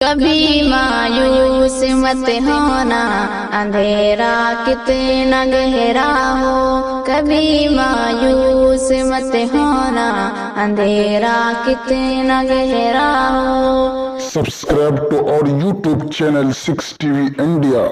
کبھی مایوس مت ہونا، اندھیرا کتنا گہرا ہو، کبھی مایوس مت ہونا، اندھیرا کتنا گہرا ہو۔ Subscribe to our YouTube channel 6TV India.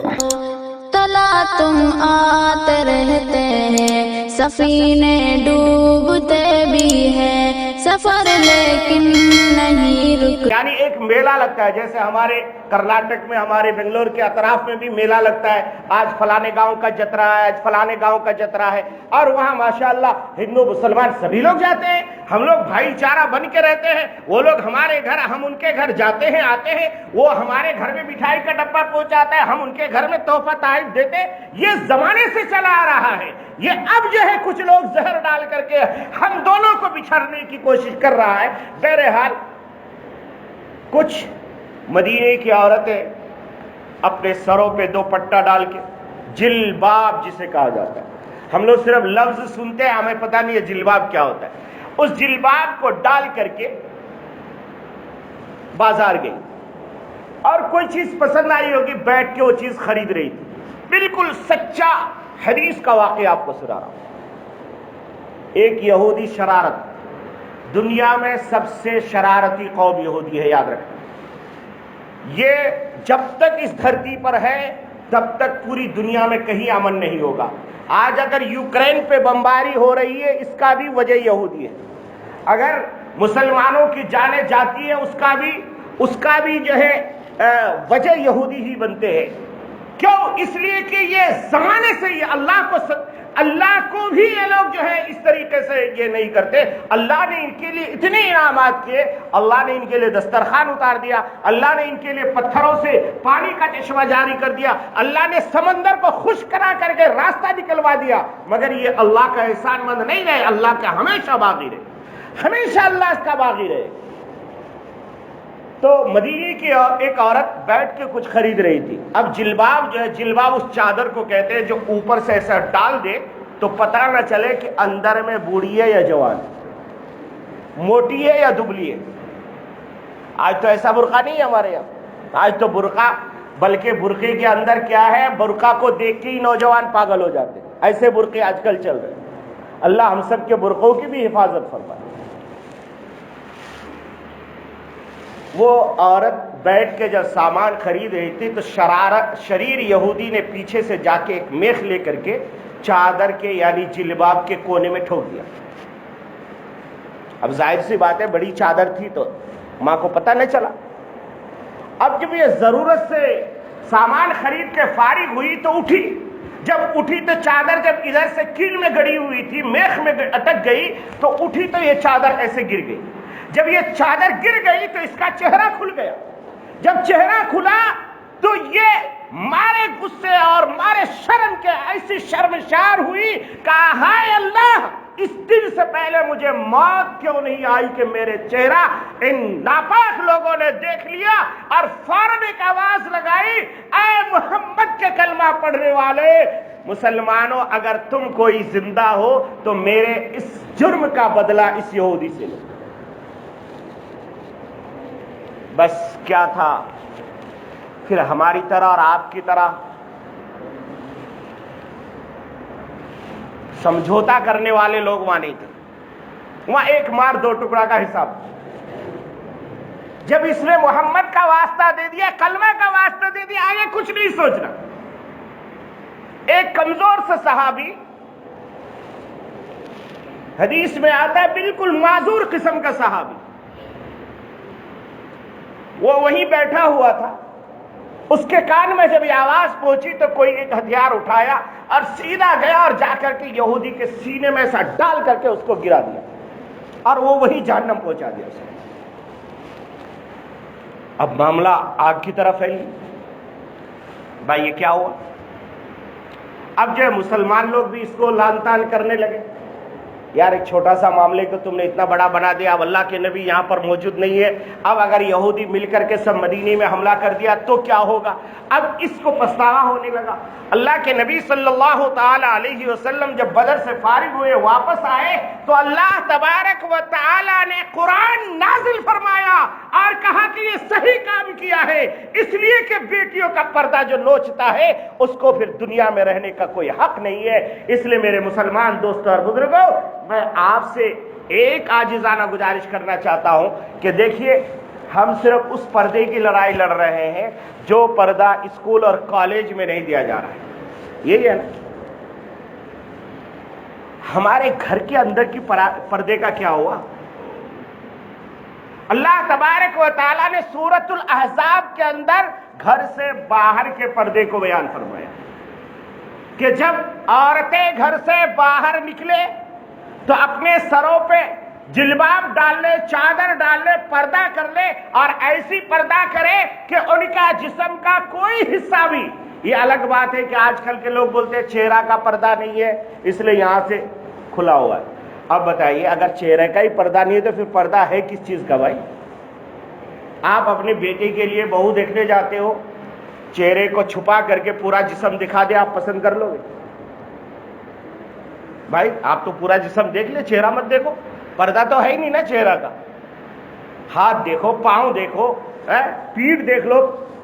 تلا تم آتے رہتے ہیں، سفینے ڈوبتے بھی ہیں، سفر لیکن نہیں رکتا۔ یعنی ایک میلہ لگتا ہے، جیسے ہمارے کرناٹک میں، ہمارے بنگلور کے اطراف میں بھی میلہ لگتا ہے، آج فلانے گاؤں کا جترا ہے، آج فلانے گاؤں کا جترا ہے، اور وہاں ماشاءاللہ ہندو مسلمان سبھی لوگ جاتے ہیں، ہم لوگ بھائی چارہ بن کے رہتے ہیں، وہ لوگ ہمارے گھر، ہم ان کے گھر جاتے ہیں آتے ہیں، وہ ہمارے گھر میں مٹھائی کا ڈبہ پہنچاتا ہے، ہم ان کے گھر میں تحفہ تحائف دیتے ہیں۔ یہ زمانے سے چلا آ رہا ہے، یہ اب جو ہے کچھ لوگ زہر ڈال کر کے ہم دونوں کو بچھڑنے کی کوشش کر رہا ہے۔ بہرحال کچھ مدینے کی عورتیں اپنے سروں پہ دوپٹہ ڈال کے، جلباب جسے کہا جاتا ہے، ہم لوگ صرف لفظ سنتے ہیں، ہمیں پتہ نہیں ہے جلباب کیا ہوتا ہے، اس جلباب کو ڈال کر کے بازار گئی اور کوئی چیز پسند آئی ہوگی، بیٹھ کے وہ چیز خرید رہی تھی۔ بالکل سچا حدیث کا واقعہ آپ کو سنا رہا ہوں۔ ایک یہودی شرارت، دنیا میں سب سے شرارتی قوم یہودی ہے، یاد رکھیں، یہ جب تک اس دھرتی پر ہے تب تک پوری دنیا میں کہیں امن نہیں ہوگا۔ آج اگر یوکرین پہ بمباری ہو رہی ہے، اس کا بھی وجہ یہودی ہے۔ اگر مسلمانوں کی جانیں جاتی ہے، اس کا بھی جو ہے وجہ یہودی ہی بنتے ہیں۔ کیوں؟ اس لیے کہ یہ زمانے سے یہ اللہ کو بھی یہ لوگ جو ہے اس طریقے سے یہ نہیں کرتے۔ اللہ نے ان کے لیے اتنے انعامات کیے، اللہ نے ان کے لیے دسترخوان اتار دیا، اللہ نے ان کے لیے پتھروں سے پانی کا چشمہ جاری کر دیا، اللہ نے سمندر کو خشک کرا کر کے راستہ نکلوا دیا، مگر یہ اللہ کا احسان مند نہیں رہے۔ اللہ کا ہمیشہ باغی رہے، ہمیشہ اللہ اس کا باغی رہے۔ تو مدینے کی ایک عورت بیٹھ کے کچھ خرید رہی تھی۔ اب جلباب جو ہے، جلباب اس چادر کو کہتے ہیں جو اوپر سے ایسا ڈال دے تو پتہ نہ چلے کہ اندر میں بوڑھی ہے یا جوان، موٹی ہے یا دبلی ہے۔ آج تو ایسا برقع نہیں ہے ہمارے یہاں، آج تو برقع، بلکہ برقعے کے اندر کیا ہے، برقع کو دیکھ کے ہی نوجوان پاگل ہو جاتے ہیں، ایسے برقعے آج کل چل رہے ہیں۔ اللہ ہم سب کے برقعوں کی بھی حفاظت فرمائے۔ وہ عورت بیٹھ کے جب سامان خرید رہی تھی تو شریر یہودی نے پیچھے سے جا کے ایک میخ لے کر کے چادر کے یعنی جلباب کے کونے میں ٹھوک دیا۔ اب ظاہر سی بات ہے، بڑی چادر تھی تو ماں کو پتہ نہ چلا۔ اب جب یہ ضرورت سے سامان خرید کے فارغ ہوئی تو اٹھی، جب اٹھی تو چادر جب ادھر سے کیل میں گڑی ہوئی تھی، میخ میں اٹک گئی، تو اٹھی تو یہ چادر ایسے گر گئی۔ جب یہ چادر گر گئی تو اس کا چہرہ کھل گیا۔ جب چہرہ کھلا تو یہ مارے غصے اور مارے شرم کے ایسی شرمشار ہوئی، کہا ہائے اللہ، اس دن سے پہلے مجھے موت کیوں نہیں آئی کہ میرے چہرہ ان ناپاک لوگوں نے دیکھ لیا، اور فوراً ایک آواز لگائی، اے محمد کے کلمہ پڑھنے والے مسلمانوں، اگر تم کوئی زندہ ہو تو میرے اس جرم کا بدلہ اس یہودی سے لو۔ بس کیا تھا، پھر ہماری طرح اور آپ کی طرح سمجھوتا کرنے والے لوگ وہاں نہیں تھے۔ وہاں ایک مار دو ٹکڑا کا حساب۔ جب اس نے محمد کا واسطہ دے دیا، کلمہ کا واسطہ دے دیا، آگے کچھ نہیں سوچنا۔ ایک کمزور سے صحابی، حدیث میں آتا ہے بالکل معذور قسم کا صحابی، وہ وہیں بیٹھا ہوا تھا، اس کے کان میں جب یہ آواز پہنچی تو کوئی ایک ہتھیار اٹھایا اور سیدھا گیا اور جا کر کے یہودی کے سینے میں ایسا ڈال کر کے اس کو گرا دیا، اور وہ وہیں جہنم پہنچا دیا اسے۔ اب معاملہ آگ کی طرف پھیل گیا۔ بھائی یہ کیا ہوا؟ اب جو ہے مسلمان لوگ بھی اس کو لعن طعن کرنے لگے، यार एक छोटा सा मामले को तुमने इतना बड़ा बना दिया, अब अल्लाह के नबी यहाँ पर मौजूद नहीं है, अब अगर यहूदी मिलकर के सब मदीने में हमला कर दिया तो क्या होगा। अब इसको पछतावा होने लगा। अल्लाह के नबी सल्लल्लाहु ताला अलैहि वसल्लम जब बदर से फारिग हुए वापस आए तो अल्लाह तबारक व ताला ने कुरान नाजिल फरमाया और कहा कि ये सही काम किया है, इसलिए कि बेटियों का पर्दा जो नोचता है उसको फिर दुनिया में रहने का कोई हक नहीं है। इसलिए मेरे मुसलमान दोस्तों और बुजुर्गों, मैं आपसे एक आजिजाना गुजारिश करना चाहता हूं कि देखिए, हम सिर्फ उस पर्दे की लड़ाई लड़ रहे हैं जो पर्दा स्कूल और कॉलेज में नहीं दिया जा रहा है। यही है ना। हमारे घर के अंदर की पर्दे का क्या हुआ। अल्लाह तबारक व ताला ने सूरतुल अहज़ाब के अंदर घर से बाहर के पर्दे को बयान फरमाया कि जब औरतें घर से बाहर निकले तो अपने सरों पे जिल्बाब डाल ले, चादर डाल ले, पर्दा कर ले और ऐसी पर्दा करे कि उनका जिस्म का कोई हिस्सा भी, ये अलग बात है कि आजकल के लोग बोलते हैं चेहरा का पर्दा नहीं है इसलिए यहां से खुला हुआ है। अब बताइए, अगर चेहरे का ही पर्दा नहीं है तो फिर पर्दा है किस चीज का भाई। आप अपने बेटे के लिए बहू देखने जाते हो, चेहरे को छुपा करके पूरा जिस्म दिखा दे, आप पसंद कर लोगे भाई? आप तो पूरा जिस्म देख ले, चेहरा मत देखो। पर्दा तो है ही नहीं ना चेहरा का। हाथ देखो, पांव देखो, पीठ देख लो,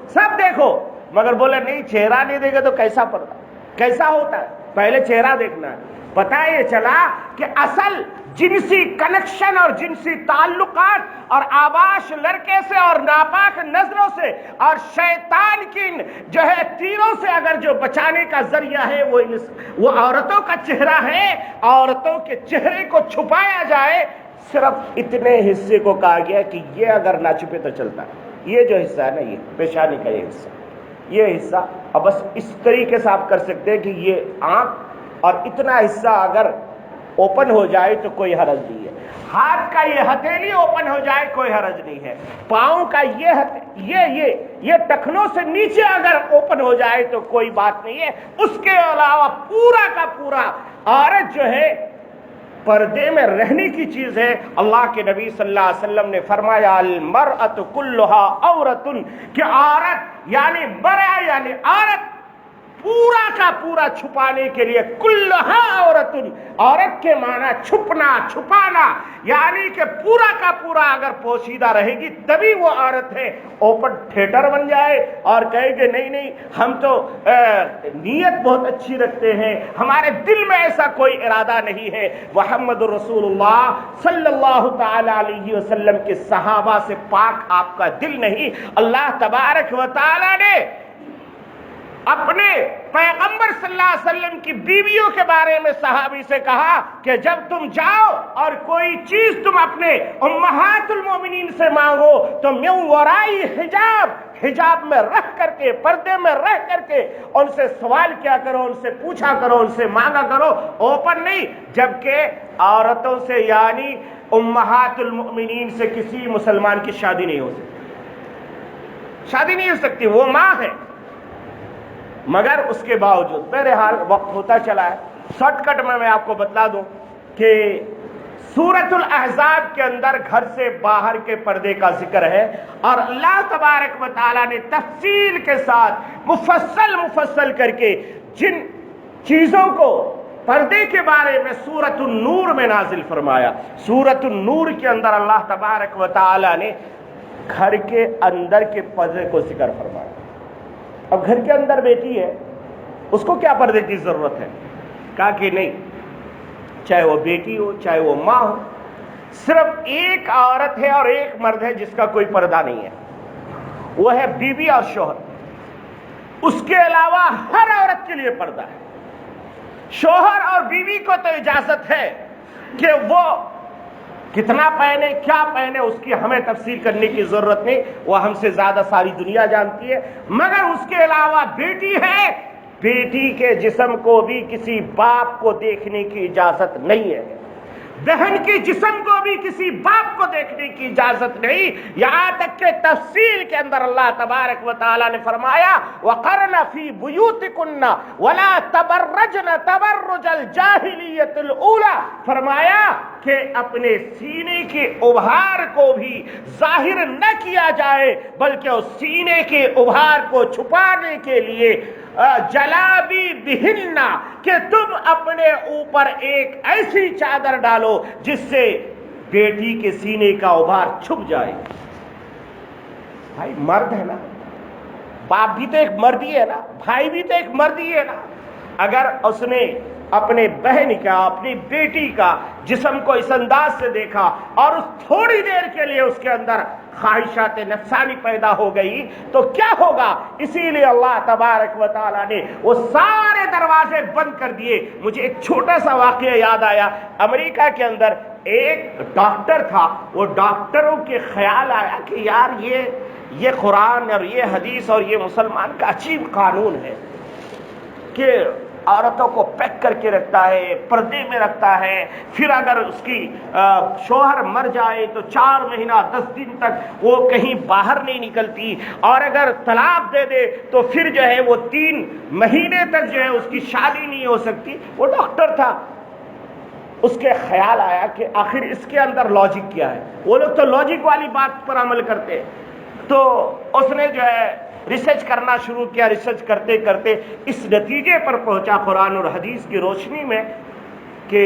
सब देखो, मगर बोले नहीं चेहरा नहीं देगा तो कैसा पर्दा, कैसा होता है? पहले चेहरा देखना है। पता ये चला कि असल जिनसी कनेक्शन और जिनसी ताल्लुकात और आबाश लड़के से और नापाक नजरों से और शैतान की जो है तीरों से अगर जो बचाने का जरिया है वो औरतों का चेहरा है। औरतों के चेहरे को छुपाया जाए, सिर्फ इतने हिस्से को कहा गया कि ये अगर ना छुपे तो चलता है। ये जो हिस्सा है ना, ये पेशानी का ये हिस्सा, ये हिस्सा अब बस इस तरीके से आप कर सकते हैं कि ये आंख और इतना हिस्सा अगर ओपन हो जाए तो कोई हरज नहीं है। हाथ का ये हथेली ओपन हो जाए कोई हरज नहीं है। पांव का ये टखनों से नीचे अगर ओपन हो जाए तो कोई बात नहीं है। उसके अलावा पूरा का पूरा औरत जो है पर्दे में रहने की चीज है। अल्लाह के नबी सल्लल्लाहु अलैहि वसल्लम ने फरमाया अल मरअतु कुल्लुहा औरतुन, कि औरत यानी मरा यानी औरत पूरा का पूरा छुपाने के लिए, कुल्लुहा औरतुन, औरत के माना छुपना, छुपाना, यानी कि पूरा का पूरा अगर पोशीदा रहेगी तभी वो औरत है। ओपन थिएटर बन जाए और कहेंगे नहीं नहीं हम तो नीयत बहुत अच्छी रखते हैं, हमारे दिल में ऐसा कोई इरादा नहीं है। मुहम्मद रसूलुल्लाह सल्लल्लाहु ताला अलैहि वसल्लम के सहाबा से पाक आपका दिल नहीं। अल्लाह तबारक व ताला ने अपने पैगंबर सल्लल्लाहु अलैहि वसल्लम की बीवियों के बारे में सहाबी से कहा कि जब तुम जाओ और कोई चीज तुम अपने उम्महातुल मोमिनीन से मांगो तो मिन वराई हिजाब, हिजाब में रह करके, पर्दे में रह करके उनसे सवाल किया करो, उनसे पूछा करो, उनसे मांगा करो, ओपन नहीं। जबकि औरतों से यानी उम्महातुल मोमिनीन से किसी मुसलमान की शादी नहीं हो सकती, शादी नहीं हो सकती, वो माँ है। मगर उसके बावजूद बहरहाल वक्त होता चला है, शॉर्टकट में मैं आपको बतला दूं कि सूरतुल अहज़ाब के अंदर घर से बाहर के पर्दे का जिक्र है और अल्लाह तबारक व तआला ने तफसील के साथ मुफस्सल करके जिन चीजों को पर्दे के बारे में सूरतुन नूर में नाजिल फरमाया। सूरतुन नूर के अंदर अल्लाह तबारक व तआला ने घर के अंदर के पर्दे को जिक्र फरमाया। अब घर के अंदर बेटी है, उसको क्या पर्दे की जरूरत है? कहा कि नहीं, चाहे वो बेटी हो चाहे वो माँ हो, सिर्फ एक औरत है और एक मर्द है जिसका कोई पर्दा नहीं है, वो है बीवी और शोहर। उसके अलावा हर औरत के लिए पर्दा है। शोहर और बीवी को तो इजाजत है कि वो कितना पहने, क्या पहने, उसकी हमें तफसील करने की जरूरत नहीं, वो हमसे ज्यादा सारी दुनिया जानती है। मगर उसके अलावा बेटी है, बेटी के जिस्म को भी किसी बाप को देखने की इजाजत नहीं है। बहन की जिस्म को भी किसी बाप को देखने की इजाजत नहीं। यहां तक के तफसील के अंदर अल्लाह तबारक व तआला ने फरमाया वक़रना फी बुयूतिकुन्ना वला तबर्रजना तबर्रुजल जाहिलियतिल ऊला, फरमाया कि अपने सीने के उभार को भी जाहिर न किया जाए बल्कि उस सीने के उभार को छुपाने के लिए जलाबी बिहिन्ना, कि तुम अपने ऊपर एक ऐसी चादर डालो जिससे बेटी के सीने का उभार छुप जाए। भाई मर्द है ना, बाप भी तो एक मर्द ही है ना, भाई भी तो एक मर्द ही है ना। अगर उसने अपने बहन का, अपनी बेटी का जिस्म को इस अंदाज से देखा और उस थोड़ी देर के लिए उसके अंदर ख्वाहिशात नफ्सानी पैदा हो गई तो क्या होगा। इसीलिए अल्लाह तबारक व तआला ने वो सारे दरवाजे बंद कर दिए। मुझे एक छोटा सा वाकया याद आया। अमेरिका के अंदर एक डॉक्टर था, वो डॉक्टरों के ख्याल आया कि यार ये कुरान और ये हदीस और ये मुसलमान का अजीब कानून है कि औरतों को पैक करके रखता है, पर्दे में रखता है, फिर अगर उसकी शौहर मर जाए तो 4 महीना 10 दिन तक वो कहीं बाहर नहीं निकलती, और अगर तलाक दे दे तो फिर जो है वो 3 महीने तक जो है उसकी शादी नहीं हो सकती। वो डॉक्टर था, उसके ख्याल आया कि आखिर इसके अंदर लॉजिक क्या है। वो लोग तो लॉजिक वाली बात पर अमल करते हैं। तो उसने जो है रिसर्च करना शुरू किया। रिसर्च करते करते इस नतीजे पर पहुंचा कुरान और हदीस की रोशनी में कि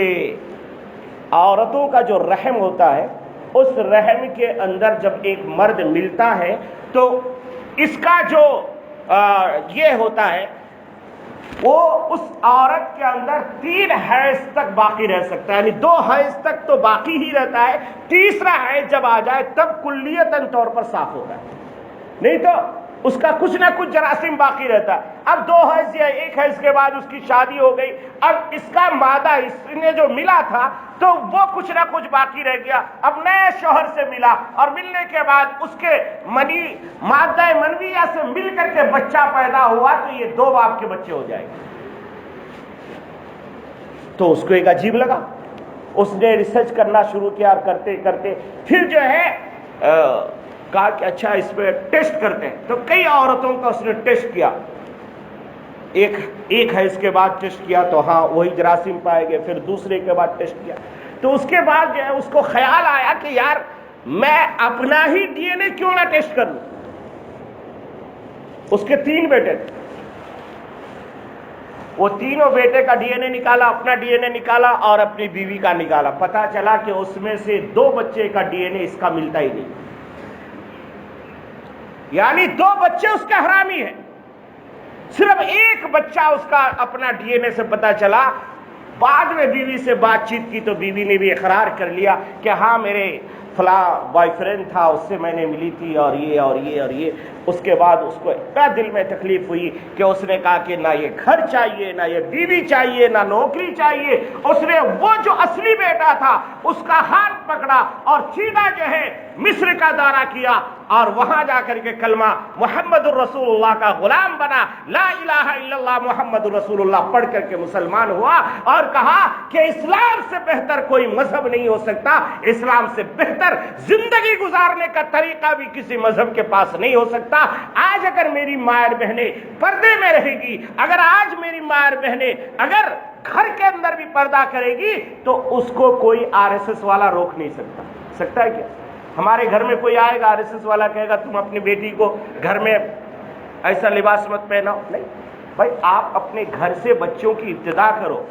औरतों का जो रहम होता है, उस रहम के अंदर जब एक मर्द मिलता है तो इसका जो ये होता है वो उस औरत के अंदर 3 हैज तक बाकी रह सकता है, यानी 2 हैज तक तो बाकी ही रहता है, तीसरा हैज जब आ जाए तब कुल्लियतन तौर पर साफ होता है, नहीं तो उसका कुछ ना कुछ जरासीम बाकी रहता है। अब 2 हैज या 1 हैज के बाद उसकी शादी हो गई, अब इसका मादा इसने जो मिला था तो वो कुछ ना कुछ बाकी रह गया। अब नए शौहर से मिला और मिलने के बाद उसके मादा मनविया से मिल करके बच्चा पैदा हुआ तो ये 2 बाप के बच्चे हो जाएंगे। तो उसको एक अजीब लगा, उसने रिसर्च करना शुरू किया। करते करते फिर जो है कहा कि अच्छा इस पे टेस्ट करते हैं। तो कई औरतों का उसने टेस्ट किया, एक है इसके बाद टेस्ट किया तो हाँ वही जरासीम पाए गए, फिर दूसरे के बाद टेस्ट किया तो उसके बाद जो है उसको ख्याल आया कि यार मैं अपना ही डीएनए क्यों ना टेस्ट कर लूं। उसके 3 बेटे थे, वो तीनों बेटे का डीएनए निकाला, अपना डीएनए निकाला और अपनी बीवी का निकाला। पता चला कि उसमें से 2 बच्चे का डीएनए इसका मिलता ही नहीं, यानी 2 बच्चे उसके हरामी हैं, सिर्फ 1 बच्चा उसका अपना डीएनए से पता चला। बाद में बीवी से बातचीत की तो बीवी ने भी इकरार कर लिया कि हाँ मेरे फला बॉयफ्रेंड था, उससे मैंने मिली थी और ये और ये और ये। उसके बाद उसको इतना दिल में तकलीफ हुई कि उसने कहा कि ना ये घर चाहिए, ना ये बीवी चाहिए, ना नौकरी चाहिए। उसने वो जो असली बेटा था उसका हाथ पकड़ा और सीधा जो है मिस्र का दौरा किया और वहां जाकर के कलमा मुहम्मदुर रसूलुल्लाह का गुलाम बना, ला इलाहा इल्लल्लाह मुहम्मदुर रसूलुल्लाह पढ़ करके मुसलमान हुआ और कहा कि इस्लाम से बेहतर कोई मजहब नहीं हो सकता, इस्लाम से बेहतर जिंदगी गुजारने का तरीका भी किसी मजहब के पास नहीं हो सकता। आज अगर मेरी मायर बहनें पर्दे में रहेगी, अगर आज मेरी मायर बहनें अगर घर के अंदर भी पर्दा करेगी तो उसको कोई आरएसएस वाला रोक नहीं सकता है क्या? हमारे घर में कोई आएगा आरएसएस वाला कहेगा तुम अपनी बेटी को घर में ऐसा लिबास मत पहनाओ? नहीं भाई, आप अपने घर से बच्चों की इब्तिदा करो।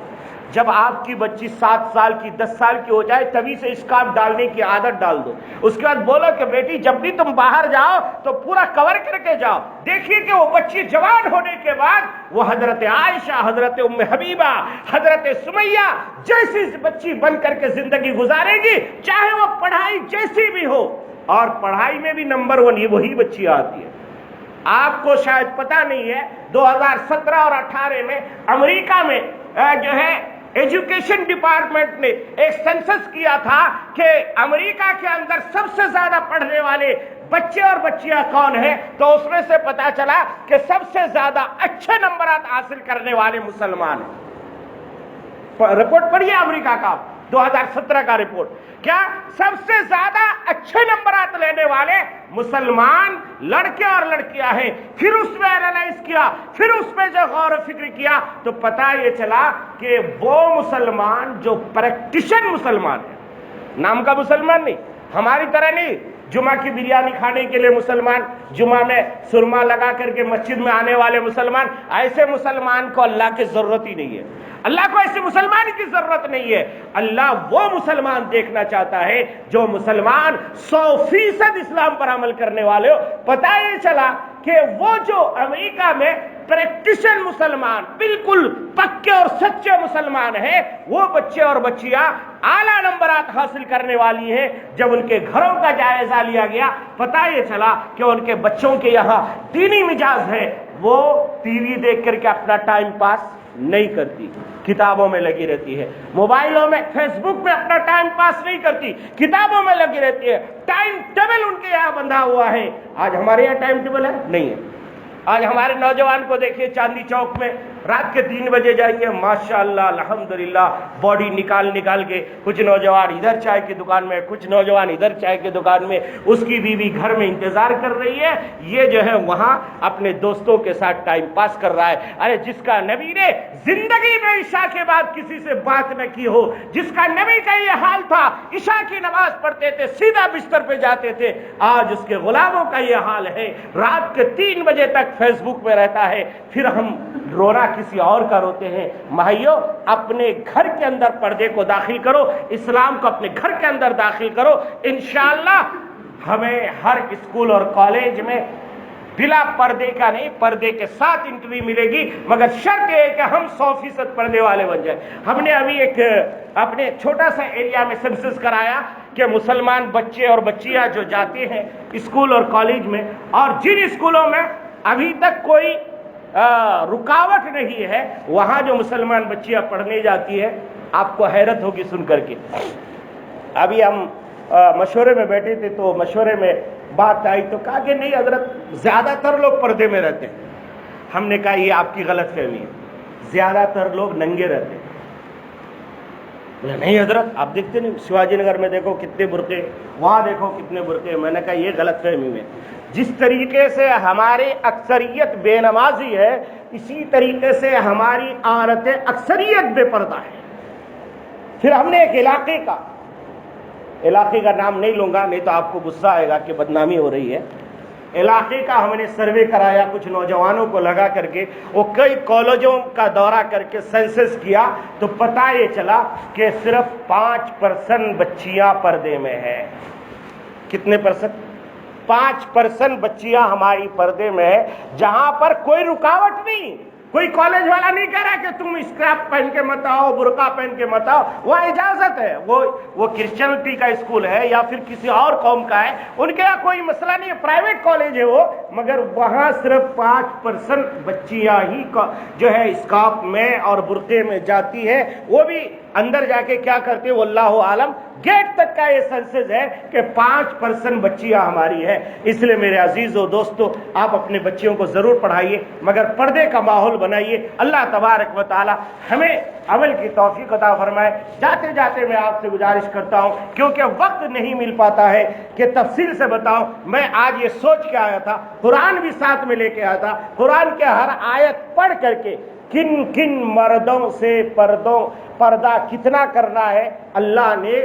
जब आपकी बच्ची 7 साल की 10 साल की हो जाए तभी से स्कार्फ डालने की आदत डाल दो। उसके बाद बोलो कि बेटी जब भी तुम बाहर जाओ तो पूरा कवर करके जाओ। देखिए कि वो बच्ची जवान होने के बाद वो हजरत आयशा, हजरत उम्मे हबीबा, हजरत सुमैया जैसी बच्ची बन करके जिंदगी गुजारेगी, चाहे वो पढ़ाई जैसी भी हो। और पढ़ाई में भी नंबर 1 ये वही बच्ची आती है। आपको शायद पता नहीं है 2017 और 18 में अमेरिका में जो है एजुकेशन डिपार्टमेंट ने एक सेंसस किया था कि अमेरिका के अंदर सबसे ज्यादा पढ़ने वाले बच्चे और बच्चियां कौन है, तो उसमें से पता चला कि सबसे ज्यादा अच्छे नंबर हासिल करने वाले मुसलमान हैं। रिपोर्ट पढ़िए अमेरिका का। 2017 کا رپورٹ. کیا سب سے زیادہ اچھے نمبرات لینے والے مسلمان لڑکے اور لڑکیاں ہیں. پھر اس میں اینالائز کیا, پھر اس میں جو غور و فکر کیا تو پتہ یہ چلا کہ وہ مسلمان جو پریکٹیشن مسلمان ہے, نام کا مسلمان نہیں, ہماری طرح نہیں, جمعہ کی بریانی کھانے کے لیے مسلمان, جمعہ میں سرما لگا کر کے مسجد میں آنے والے مسلمان, ایسے مسلمان کو اللہ کی ضرورت ہی نہیں ہے. اللہ کو ایسے مسلمان کی ضرورت نہیں ہے. اللہ وہ مسلمان دیکھنا چاہتا ہے جو مسلمان 100% اسلام پر عمل کرنے والے ہو. پتہ یہ چلا کہ وہ جو امریکہ میں پریکٹیشن مسلمان, بالکل پکے اور سچے مسلمان ہیں, وہ بچے اور بچیاں اعلیٰ نمبرات حاصل کرنے والی ہیں. جب ان کے گھروں کا جائزہ لیا گیا پتہ یہ چلا کہ ان کے بچوں کے یہاں دینی مزاج ہے. وہ ٹی وی دیکھ کر کے اپنا ٹائم پاس نہیں کرتی, کتابوں میں لگی رہتی ہے. موبائلوں میں, فیس بک میں اپنا ٹائم پاس نہیں کرتی, کتابوں میں لگی رہتی ہے. ٹائم ٹیبل ان کے یہاں بندھا ہوا ہے. آج ہمارے یہاں ٹائم ٹیبل ہے نہیں ہے. آج ہمارے نوجوان کو دیکھیے, چاندنی چوک میں رات کے 3 بجے جائیں گے, ماشاءاللہ الحمدللہ باڈی نکال کے, کچھ نوجوان ادھر چائے کی دکان میں, کچھ نوجوان ادھر چائے کی دکان میں, اس کی بیوی گھر میں انتظار کر رہی ہے, یہ جو ہے وہاں اپنے دوستوں کے ساتھ ٹائم پاس کر رہا ہے. ارے جس کا نبی نے زندگی میں عشاء کے بعد کسی سے بات نہ کی ہو, جس کا نبی کا یہ حال تھا, عشاء کی نماز پڑھتے تھے سیدھا بستر پہ جاتے تھے, آج اس کے غلاموں کا یہ حال ہے, رات کے 3 بجے تک فیس بک میں رہتا ہے. پھر ہم رونا کسی اور کا روتے ہیں. بھائیو, اپنے گھر کے اندر پردے کو داخل کرو, اسلام کو اپنے گھر کے اندر داخل کرو. انشاءاللہ ہمیں ہر اسکول اور کالج میں بلا پردے کا نہیں, پردے کے ساتھ انٹری ملے گی, مگر شرط یہ ہے کہ ہم 100% پردے والے بن جائیں. ہم نے ابھی ایک اپنے چھوٹا سا ایریا میں سنسس کرایا کہ مسلمان بچے اور بچیاں جو جاتے ہیں اسکول اور کالج میں, اور جن اسکولوں میں ابھی تک کوئی رکاوٹ نہیں ہے, وہاں جو مسلمان بچیاں پڑھنے جاتی ہے, آپ کو حیرت ہوگی سن کر کے. ابھی ہم مشورے میں بیٹھے تھے تو مشورے میں بات آئی تو کہا کہ نہیں حضرت, زیادہ تر لوگ پردے میں رہتے ہیں. ہم نے کہا یہ آپ کی غلط فہمی ہے, زیادہ تر لوگ ننگے رہتے ہیں. نہیں حضرت, آپ دیکھتے نہیں, شیواجی نگر میں دیکھو کتنے برقعے, وہاں دیکھو کتنے برقعے. میں نے کہا یہ غلط فہمی میں. جس طریقے سے ہماری اکثریت بے نمازی ہے, اسی طریقے سے ہماری عورتیں اکثریت بے پردہ ہے. پھر ہم نے ایک علاقے کا نام نہیں لوں گا, نہیں تو آپ کو غصہ آئے گا کہ بدنامی ہو رہی ہے. علاقے کا ہم نے سروے کرایا کچھ نوجوانوں کو لگا کر کے, وہ کئی کالجوں کا دورہ کر کے سینسس کیا تو پتہ یہ چلا کہ صرف 5% بچیاں پردے میں ہیں. کتنے پرسنٹ؟ 5% بچیاں ہماری پردے میں ہے, جہاں پر کوئی رکاوٹ نہیں. کوئی کالج والا نہیں کہہ رہا کہ تم اسکارف پہن کے مت آؤ, برقع پہن کے مت آؤ, وہ اجازت ہے. وہ کرسچنٹی کا اسکول ہے یا پھر کسی اور قوم کا ہے, ان کے یہاں کوئی مسئلہ نہیں ہے, پرائیویٹ کالج ہے وہ, مگر وہاں صرف 5% بچیاں ہی جو ہے اسکارف میں اور برقعے میں جاتی ہے. وہ بھی اندر جا کے کیا کرتے ہیں واللہ عالم. گیٹ تک کا یہ سنسس ہے کہ 5% بچیاں ہماری ہیں. اس لیے میرے عزیز و دوستو, آپ اپنے بچیوں کو ضرور پڑھائیے, مگر پردے کا ماحول بنائیے. اللہ تبارک و تعالی ہمیں عمل کی توفیق عطا فرمائے. جاتے جاتے میں آپ سے گزارش کرتا ہوں, کیونکہ وقت نہیں مل پاتا ہے کہ تفصیل سے بتاؤں. میں آج یہ سوچ کے آیا تھا, قرآن بھی ساتھ میں لے کے آیا تھا, قرآن کے ہر آیت پڑھ کر کے کن کن مردوں سے پردہ کتنا کرنا ہے اللہ نے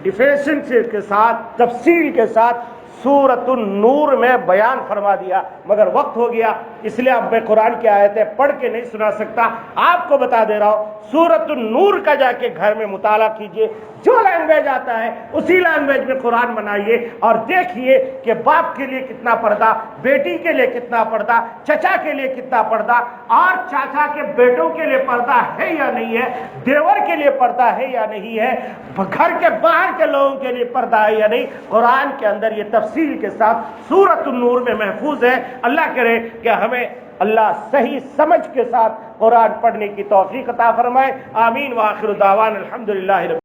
ڈیفینیشن کے ساتھ, تفصیل کے ساتھ سورۃ النور میں بیان فرما دیا. مگر وقت ہو گیا, اس لیے اب میں قرآن کی آیتیں پڑھ کے نہیں سنا سکتا. آپ کو بتا دے رہا ہوں, سورۃ النور کا جا کے گھر میں مطالعہ کیجئے. جو لینگویج آتا ہے اسی لینگویج میں قرآن بنائیے, اور دیکھیے کہ باپ کے لیے کتنا پردہ, بیٹی کے لیے کتنا پردہ, چچا کے لیے کتنا پردہ, اور چاچا کے بیٹوں کے لیے پردہ ہے یا نہیں ہے, دیور کے لیے پردہ ہے یا نہیں ہے, گھر کے باہر کے لوگوں کے لیے پردہ ہے یا نہیں. قرآن کے اندر یہ تفصیل کے ساتھ سورۃ النور میں محفوظ ہے. اللہ کرے کہ ہمیں اللہ صحیح سمجھ کے ساتھ قرآن پڑھنے کی توفیق عطا فرمائے. آمین. وآخر دعوانا الحمدللہ.